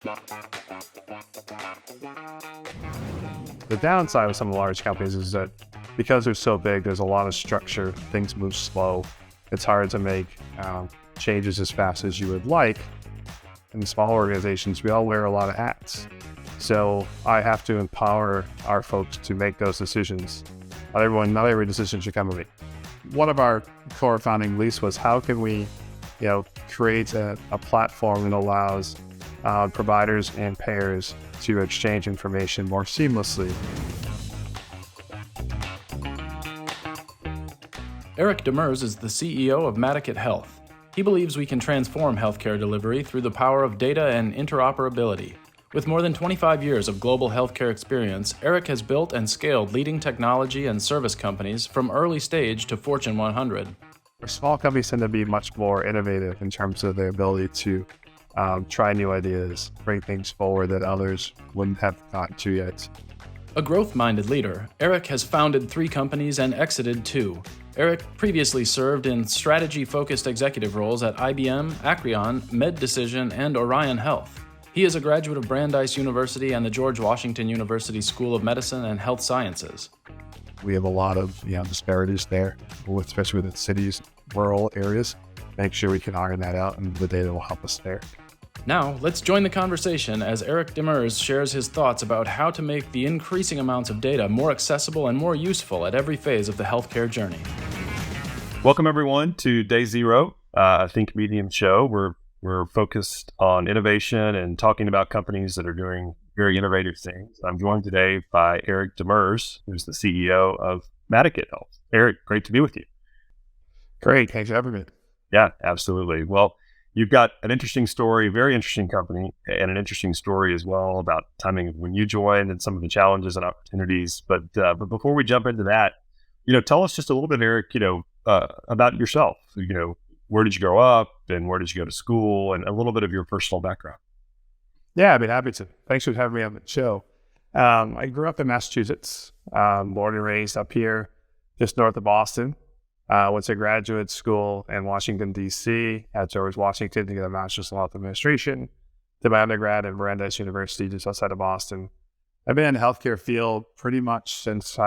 The downside of some of the large companies is that because they're so big, there's a lot of structure, things move slow. It's hard to make changes as fast as you would like. In small organizations, we all wear a lot of hats. So I have to empower our folks to make those decisions. Not every decision should come to me. One of our core founding beliefs was how can we, create a platform that allows providers and payers to exchange information more seamlessly. Eric Demers is the CEO of Madaket Health. He believes we can transform healthcare delivery through the power of data and interoperability. With more than 25 years of global healthcare experience, Eric has built and scaled leading technology and service companies from early stage to Fortune 100. Small companies tend to be much more innovative in terms of their ability to try new ideas, bring things forward that others wouldn't have gotten to yet. A growth-minded leader, Eric has founded 3 companies and exited 2. Eric previously served in strategy-focused executive roles at IBM, Acreon, MedDecision, and Orion Health. He is a graduate of Brandeis University and the George Washington University School of Medicine and Health Sciences. We have a lot of disparities there, especially within cities, rural areas. Make sure we can iron that out, and the data will help us there. Now, let's join the conversation as Eric Demers shares his thoughts about how to make the increasing amounts of data more accessible and more useful at every phase of the healthcare journey. Welcome, everyone, to Day Zero, Think Medium show. We're focused on innovation and talking about companies that are doing very innovative things. I'm joined today by Eric Demers, who's the CEO of Madaket Health. Eric, great to be with you. Great. Thanks for having me. Yeah, absolutely. Well, you've got an interesting story, very interesting company, and an interesting story as well about timing of when you joined and some of the challenges and opportunities. But before we jump into that, tell us just a little bit, Eric, about yourself. Where did you grow up and where did you go to school, and a little bit of your personal background? Yeah, I'd be happy to. Thanks for having me on the show. I grew up in Massachusetts, born and raised up here, just north of Boston. Went to graduate school in Washington, D.C. at George Washington to get a master's in health administration. Did my undergrad at Brandeis University just outside of Boston. I've been in the healthcare field pretty much since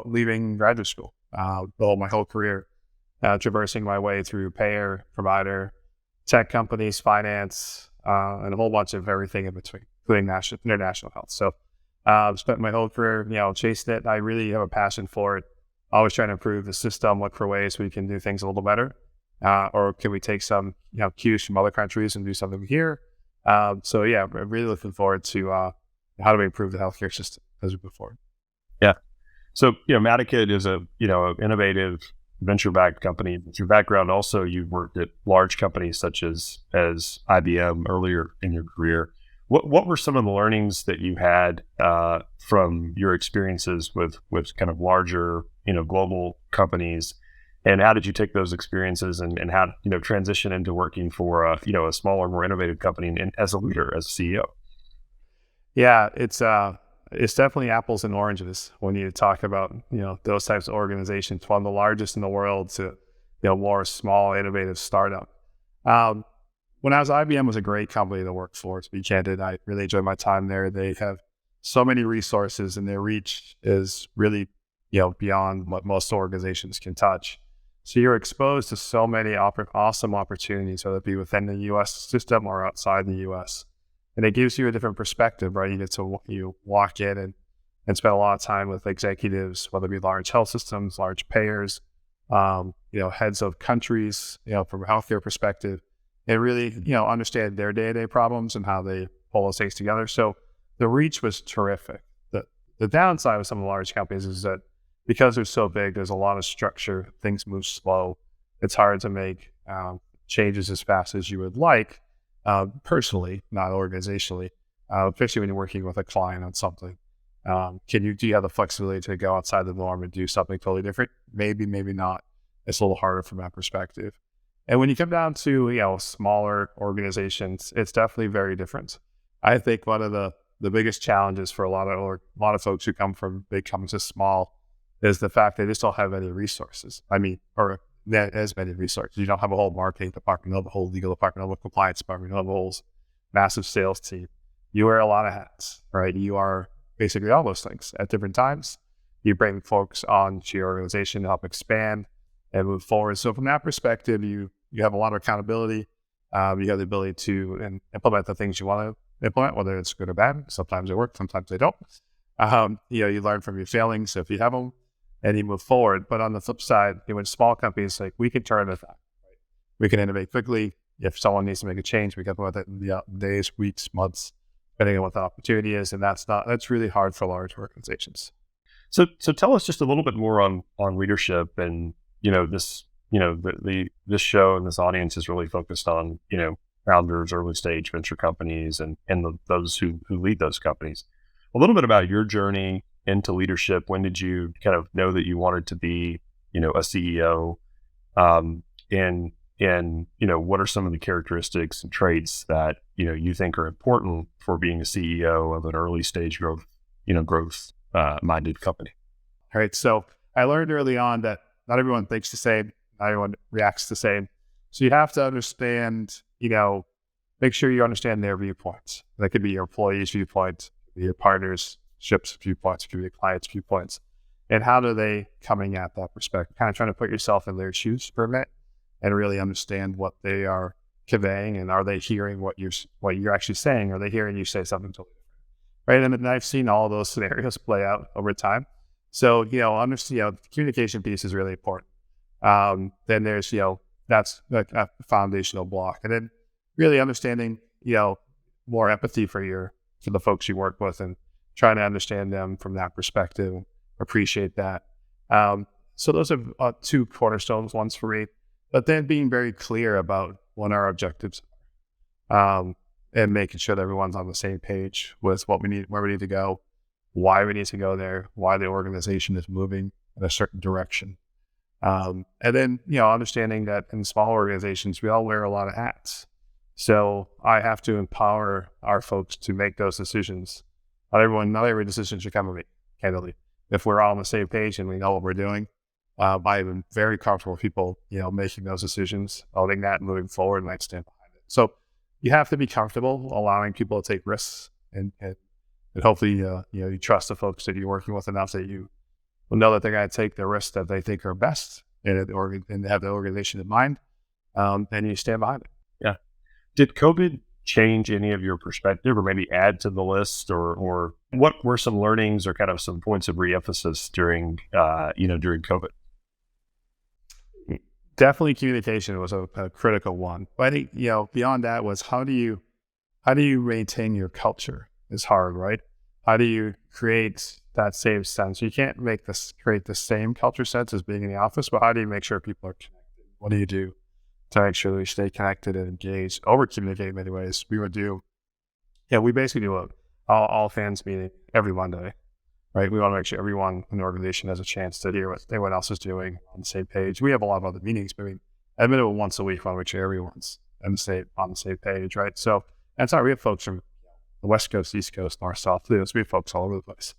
leaving graduate school. My whole career, traversing my way through payer, provider, tech companies, finance, and a whole bunch of everything in between, including international health. So I've spent my whole career, chasing it. I really have a passion for it. Always trying to improve the system, look for ways we can do things a little better. Or can we take some, cues from other countries and do something here? I'm really looking forward to how do we improve the healthcare system as we move forward. Yeah. So, Madaket is a, innovative venture-backed company. With your background, also, you've worked at large companies such as IBM earlier in your career. What were some of the learnings that you had from your experiences with kind of larger, global companies, and how did you take those experiences and how transition into working for a smaller, more innovative company and as a leader, as a CEO? Yeah, it's definitely apples and oranges when you talk about those types of organizations. One of the largest in the world to more small, innovative startup. When I was at IBM, was a great company to work for. To be candid, I really enjoyed my time there. They have so many resources, and their reach is really beyond what most organizations can touch. So you're exposed to so many awesome opportunities, whether it be within the U.S. system or outside the U.S. And it gives you a different perspective, right? You get to walk in and spend a lot of time with executives, whether it be large health systems, large payers, heads of countries, from a healthcare perspective, and really, understand their day-to-day problems and how they pull those things together. So the reach was terrific. The downside of some of the large companies is that because they're so big, there's a lot of structure, things move slow. It's hard to make changes as fast as you would like, personally, not organizationally, especially when you're working with a client on something. Do you have the flexibility to go outside the norm and do something totally different? Maybe, maybe not. It's a little harder from that perspective. And when you come down to, smaller organizations, it's definitely very different. I think one of the biggest challenges for a lot of folks who come from big companies to small is the fact they just don't have any resources. Or as many resources. You don't have a whole marketing department, you don't have a whole legal department, you don't have a compliance department, you don't have a whole massive sales team. you wear a lot of hats, right? You are basically all those things at different times. You bring folks on to your organization to help expand and move forward. So from that perspective, you have a lot of accountability. You have the ability to implement the things you want to implement, whether it's good or bad. Sometimes they work, sometimes they don't. You learn from your failings if you have them, and you move forward. But on the flip side, with small companies, like we can turn it on. Right? We can innovate quickly. If someone needs to make a change, we can implement it in days, weeks, months, depending on what the opportunity is. And that's really hard for large organizations. So tell us just a little bit more on leadership and, this, this show and this audience is really focused on, founders, early stage venture companies and those who lead those companies. A little bit about your journey into leadership. When did you kind of know that you wanted to be, a CEO? And what are some of the characteristics and traits that, you think are important for being a CEO of an early stage growth minded company? All right. So I learned early on that not everyone thinks the same, not everyone reacts the same. So you have to understand, make sure you understand their viewpoints. That could be your employees' viewpoints, your partnerships viewpoints, could be your clients' viewpoints. And how do they coming at that perspective? Kind of trying to put yourself in their shoes for a minute and really understand what they are conveying, and are they hearing what you're actually saying? Are they hearing you say something totally different? Right. And I've seen all those scenarios play out over time. So, the communication piece is really important. Then there's, that's a foundational block. And then really understanding, more empathy for the folks you work with and trying to understand them from that perspective, appreciate that. So those are two cornerstones, ones for me, but then being very clear about what our objectives are. And making sure that everyone's on the same page with what we need, where we need to go, why we need to go there, why the organization is moving in a certain direction. And then, understanding that in small organizations, we all wear a lot of hats. So I have to empower our folks to make those decisions. Not every decision should come from me, candidly. If we're all on the same page and we know what we're doing, I'm very comfortable with people, making those decisions, owning that and moving forward, and I stand behind it. So you have to be comfortable allowing people to take risks, and hopefully, you trust the folks that you're working with enough that you will know that they're going to take the risks that they think are best and have the organization in mind, and you stand behind it. Yeah. Did COVID change any of your perspective, or maybe add to the list, or what were some learnings or kind of some points of reemphasis during COVID? Definitely communication was a critical one. But I think, beyond that was how do you maintain your culture is hard, right? How do you create that same sense? You can't create the same culture sense as being in the office, but how do you make sure people are connected? What do you do to make sure they stay connected and engaged? Over communicate in many ways. We basically do an all fans meeting every Monday. Right, we want to make sure everyone in the organization has a chance to hear what everyone else is doing on the same page. We have a lot of other meetings, but at a minimum once a week, we want to make sure everyone's on the same page, right? So that's how we have folks from the West Coast, East Coast, North, South. So we have folks all over the place.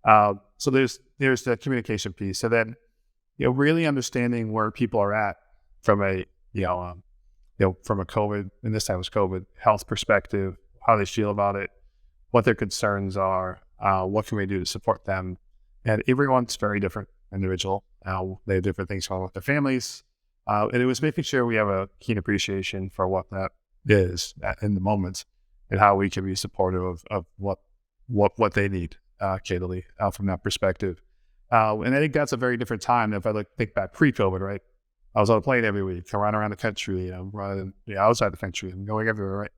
So there's the communication piece, and then really understanding where people are at from a from a COVID, and this time it was COVID health perspective, how they feel about it, what their concerns are. What can we do to support them? And everyone's very different individual. They have different things going on with their families. And it was making sure we have a keen appreciation for what that is in the moment and how we can be supportive of what they need, candidly, from that perspective. And I think that's a very different time. If I think back pre-COVID, right? I was on a plane every week, around the country, running outside the country and going everywhere, right?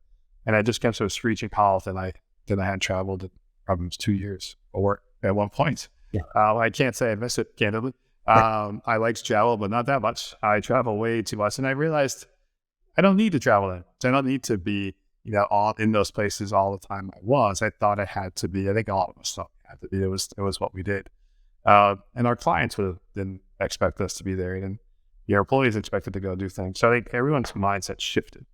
And I just kept sort of screeching halt, and I had traveled in probably 2 years for work at one point. Yeah. I can't say I miss it, candidly. I like to travel, but not that much. I travel way too much, and I realized I don't need to travel that much. I don't need to be, all in those places all the time. I thought I had to be. I think all of us thought we had to be. It was what we did. And our clients didn't expect us to be there, and your employees expected to go do things. So I think everyone's mindset shifted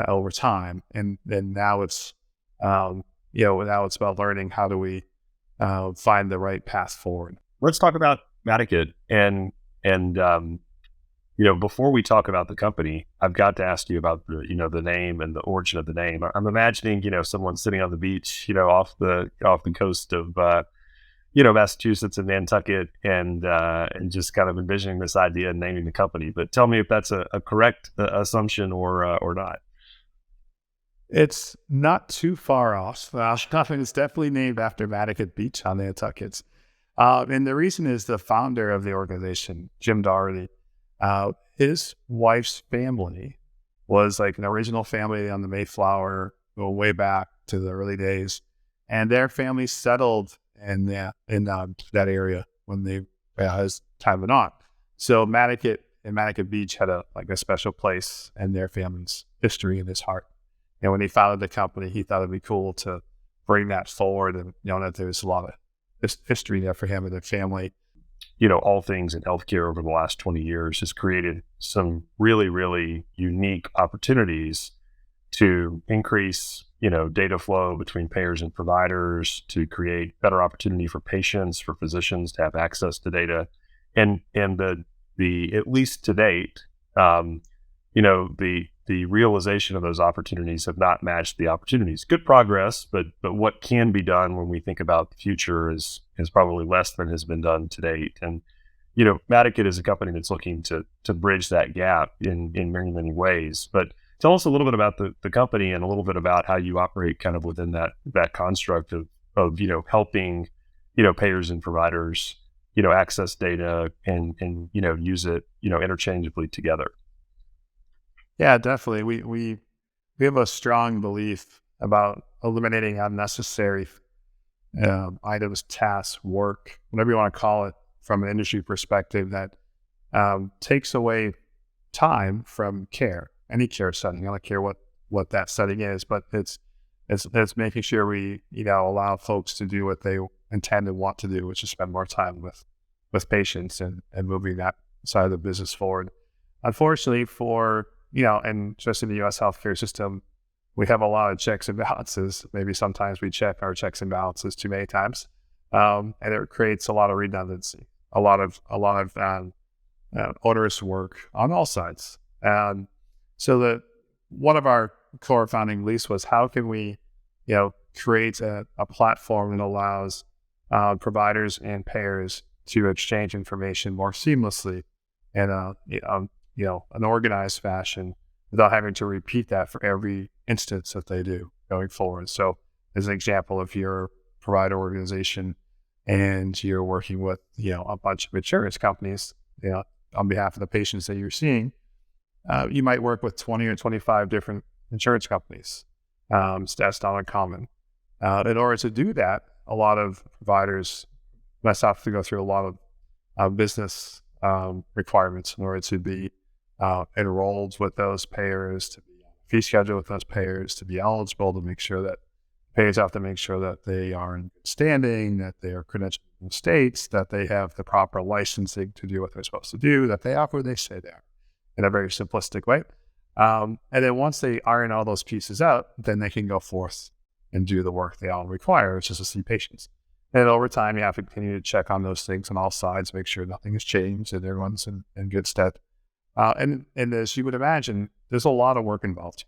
over time, and then now it's now it's about learning how do we find the right path forward. Let's talk about Madaket and Before we talk about the company, I've got to ask you about the name and the origin of the name. I'm imagining, someone sitting on the beach, off the coast of, Massachusetts and Nantucket, and just kind of envisioning this idea and naming the company. But tell me if that's a correct assumption or not. It's not too far off. It's definitely named after Madaket Beach on Nantucket. And the reason is the founder of the organization, Jim Doherty, his wife's family was like an original family on the Mayflower, go way back to the early days. And their family settled in that area when they as time went on. So Madaket and Madaket Beach had a special place in their family's history in his heart. And when he founded the company, he thought it'd be cool to bring that forward, and that there's a lot of history there for him and their family. All things in healthcare over the last 20 years has created some really, really unique opportunities to increase, data flow between payers and providers, to create better opportunity for patients, for physicians to have access to data. And the at least to date, the realization of those opportunities have not matched the opportunities. Good progress, but what can be done when we think about the future is probably less than has been done to date. And Madaket is a company that's looking to bridge that gap in many, many ways. But tell us a little bit about the company and a little bit about how you operate kind of within that construct of helping payers and providers access data and use it interchangeably together. Yeah, definitely. We have a strong belief about eliminating unnecessary items, tasks, work, whatever you want to call it, from an industry perspective that takes away time from care, any care setting. I don't care what that setting is, but it's making sure we allow folks to do what they intend and want to do, which is spend more time with patients and moving that side of the business forward. Unfortunately, and just in the U.S. healthcare system, we have a lot of checks and balances. Maybe sometimes we check our checks and balances too many times, and it creates a lot of redundancy, a lot of onerous work on all sides. And so one of our core founding beliefs was, how can we, create a platform that allows providers and payers to exchange information more seamlessly and an organized fashion without having to repeat that for every instance that they do going forward. So as an example, if you're a provider organization and you're working with, a bunch of insurance companies, on behalf of the patients that you're seeing, you might work with 20 or 25 different insurance companies. So that's not uncommon. In order to do that, a lot of providers must have to go through a lot of business requirements in order to be enrolled with those payers, to be on a fee schedule with those payers, to be eligible, to make sure that payers have to make sure that they are in good standing, that they are credentialed in the states, that they have the proper licensing to do what they're supposed to do, that they are who they say they are, in a very simplistic way. And then once they iron all those pieces out, then they can go forth and do the work they all require, which is to see patients. And over time, you have to continue to check on those things on all sides, make sure nothing has changed and everyone's in good stead. And as you would imagine, there's a lot of work involved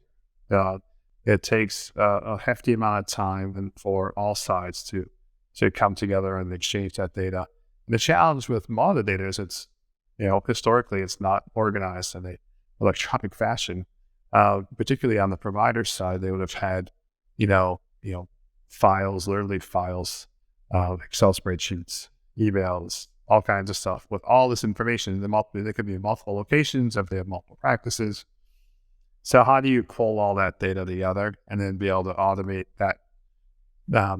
here. It takes a hefty amount of time and for all sides to come together and exchange that data. And the challenge with modern data is it's, historically it's not organized in a electronic fashion. Particularly on the provider side, they would have had, files, literally files, Excel spreadsheets, emails, all kinds of stuff with all this information. They could be in multiple locations if they have multiple practices. So how do you pull all that data together and then be able to automate that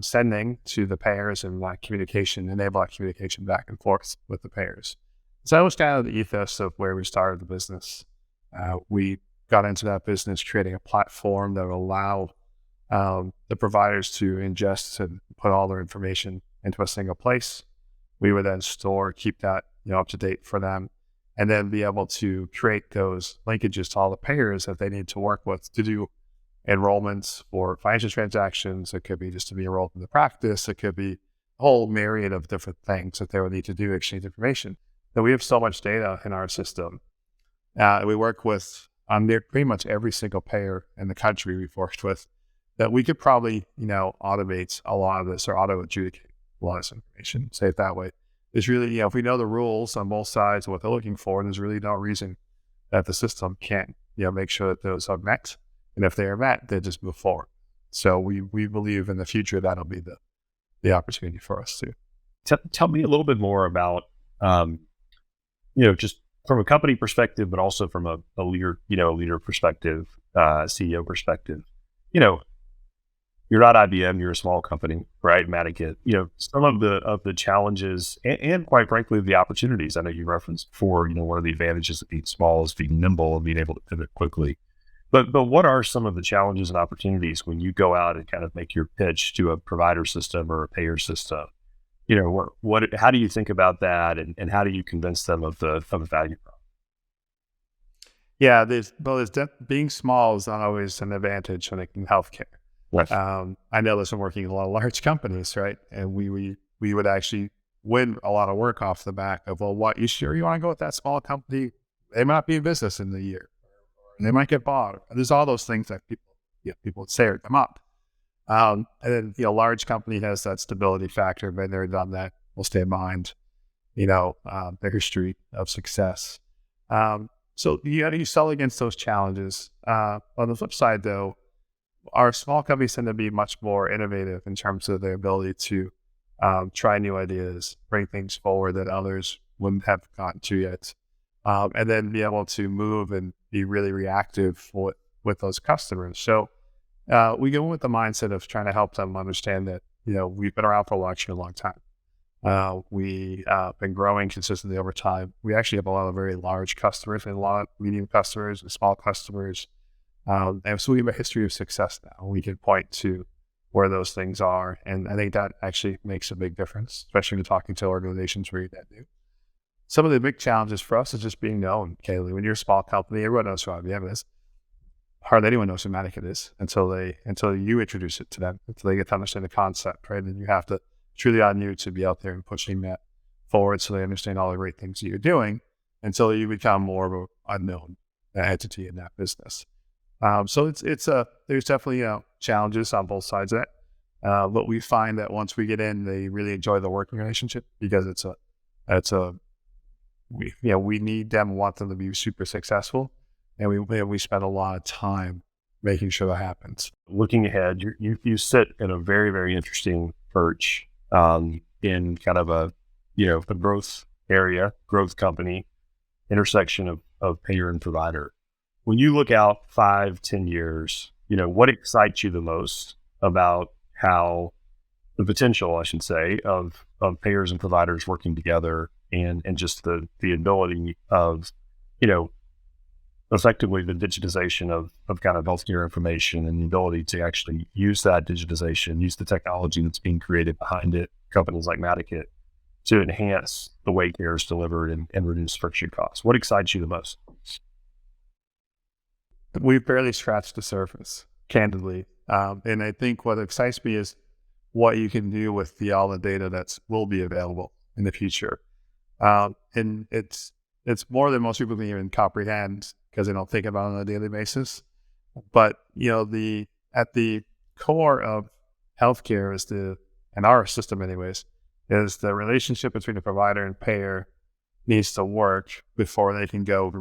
sending to the payers and enable that communication back and forth with the payers? So that was kind of the ethos of where we started the business. We got into that business creating a platform that would allow the providers to ingest and put all their information into a single place. We would then keep that up to date for them, and then be able to create those linkages to all the payers that they need to work with to do enrollments for financial transactions. It could be just to be enrolled in the practice. It could be a whole myriad of different things that they would need to do, exchange information. That we have so much data in our system We work with pretty much every single payer in the country we've worked with, that we could probably, automate a lot of this or auto adjudicate a lot of this information, say it that way. There's really, if we know the rules on both sides of what they're looking for, there's really no reason that the system can't, make sure that those are met. And if they are met, they just move forward. So we believe in the future that'll be the opportunity for us too. Tell me a little bit more about, just from a company perspective, but also from a leader perspective, CEO perspective. You're not IBM, you're a small company, right? Madaket. Some of the challenges and quite frankly, the opportunities. I know you referenced before, one of the advantages of being small is being nimble and being able to pivot quickly. But what are some of the challenges and opportunities when you go out and kind of make your pitch to a provider system or a payer system? How do you think about that, and how do you convince them of the value prop? Yeah, being small is not always an advantage when it comes to healthcare. Right. I know this from working in a lot of large companies, right? And we would actually win a lot of work off the back of, well, what, you sure you want to go with that small company? They might not be in business in the year. They might get bought. There's all those things that people would say or come up. And then, large company has that stability factor, been there, done that, will stay in mind, their history of success. So you sell against those challenges. On the flip side, though, our small companies tend to be much more innovative in terms of their ability to try new ideas, bring things forward that others wouldn't have gotten to yet, and then be able to move and be really reactive with those customers. So we go with the mindset of trying to help them understand that, we've been around for a long time. We've been growing consistently over time. We actually have a lot of very large customers and a lot of medium customers and small customers. And so we have a history of success now. We can point to where those things are. And I think that actually makes a big difference, especially when talking to organizations where you're that new. Some of the big challenges for us is just being known, Kaylee. When you're a small company, everyone knows who IBM is. Hardly anyone knows who Madaket is until you introduce it to them, until they get to understand the concept, right? And you have to truly on you to be out there and pushing that forward so they understand all the great things that you're doing until you become more of an unknown entity in that business. So there's definitely challenges on both sides of that. But we find that once we get in, they really enjoy the working relationship because we need them, want them to be super successful, and we spend a lot of time making sure that happens. Looking ahead, you sit in a very, very interesting perch in kind of a growth area, growth company, intersection of payer and provider. When you look out 5-10 years, what excites you the most about how the potential, I should say, of payers and providers working together and just the ability of, effectively the digitization of kind of healthcare information and the ability to actually use that digitization, use the technology that's being created behind it, companies like Madaket, to enhance the way care is delivered and reduce friction costs? What excites you the most? We've barely scratched the surface, candidly. And I think what excites me is what you can do with all the data that will be available in the future. And it's more than most people can even comprehend because they don't think about it on a daily basis. But, at the core of healthcare is and our system anyways, is the relationship between the provider and payer needs to work before they can go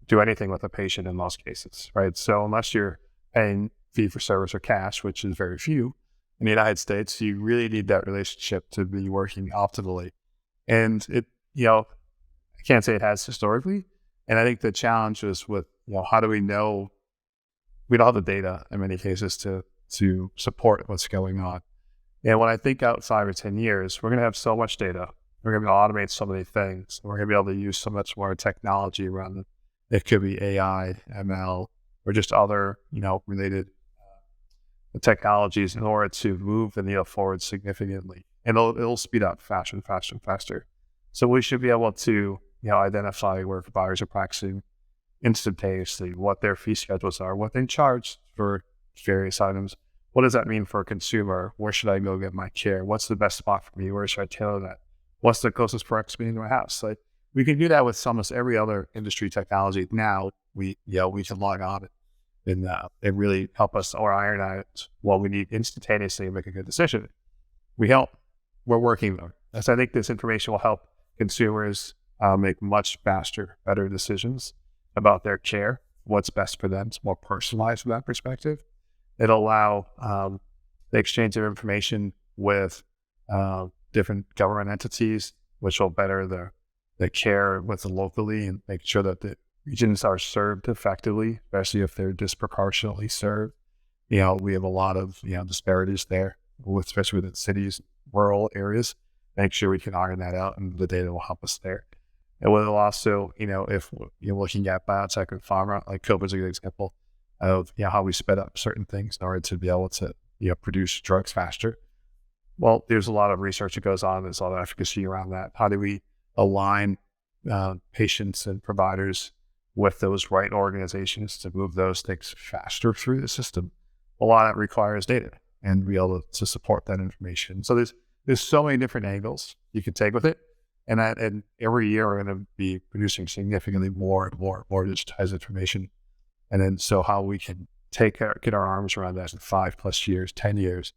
do anything with a patient in most cases, right? So unless you're paying fee for service or cash, which is very few in the United States, you really need that relationship to be working optimally. And I can't say it has historically. And I think the challenge is with, how do we know? We don't have the data in many cases to support what's going on. And when I think out 5 or 10 years, we're going to have so much data. We're going to be able to automate so many things. We're going to be able to use so much more technology around it. It could be AI, ML, or just other, related technologies in order to move the needle forward significantly. And it'll speed up faster and faster and faster. So we should be able to, identify where providers are practicing instantaneously, what their fee schedules are, what they charge for various items. What does that mean for a consumer? Where should I go get my care? What's the best spot for me? Where should I tailor that? What's the closest proximity to my house? We can do that with almost every other industry technology. Now we can log on and really help us or iron out what we need instantaneously and make a good decision. We're working though. So I think this information will help consumers make much faster, better decisions about their care, what's best for them. It's more personalized from that perspective. It'll allow the exchange of information with different government entities, which will better the care with the locally and make sure that the regions are served effectively, especially if they're disproportionately served. We have a lot of disparities there, especially within cities, rural areas. Make sure we can iron that out, and the data will help us there. And we'll also, if you're looking at biotech and pharma, like COVID's a good example of how we sped up certain things in order to be able to produce drugs faster. Well, there's a lot of research that goes on. There's a lot of efficacy around that. How do we align patients and providers with those right organizations to move those things faster through the system? A lot of that requires data and be able to support that information. So there's so many different angles you can take with it. And every year we're going to be producing significantly more and more digitized information. And then so how we can get our arms around that in 5+ years, 10 years,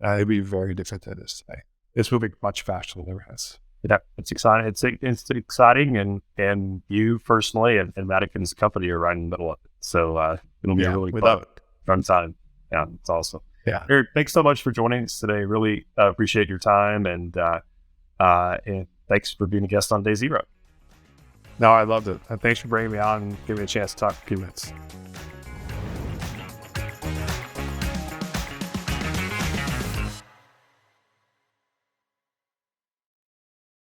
it'd be very different than it is today. It's moving much faster than it ever has. Yeah, it's exciting. It's exciting, and you personally and Madaket's company are right in the middle of it. So it'll be a really fun time. Yeah, it's awesome. Yeah, Eric, thanks so much for joining us today. Really appreciate your time, and thanks for being a guest on Day Zero. No, I loved it. Thanks for bringing me on and giving me a chance to talk for a few minutes.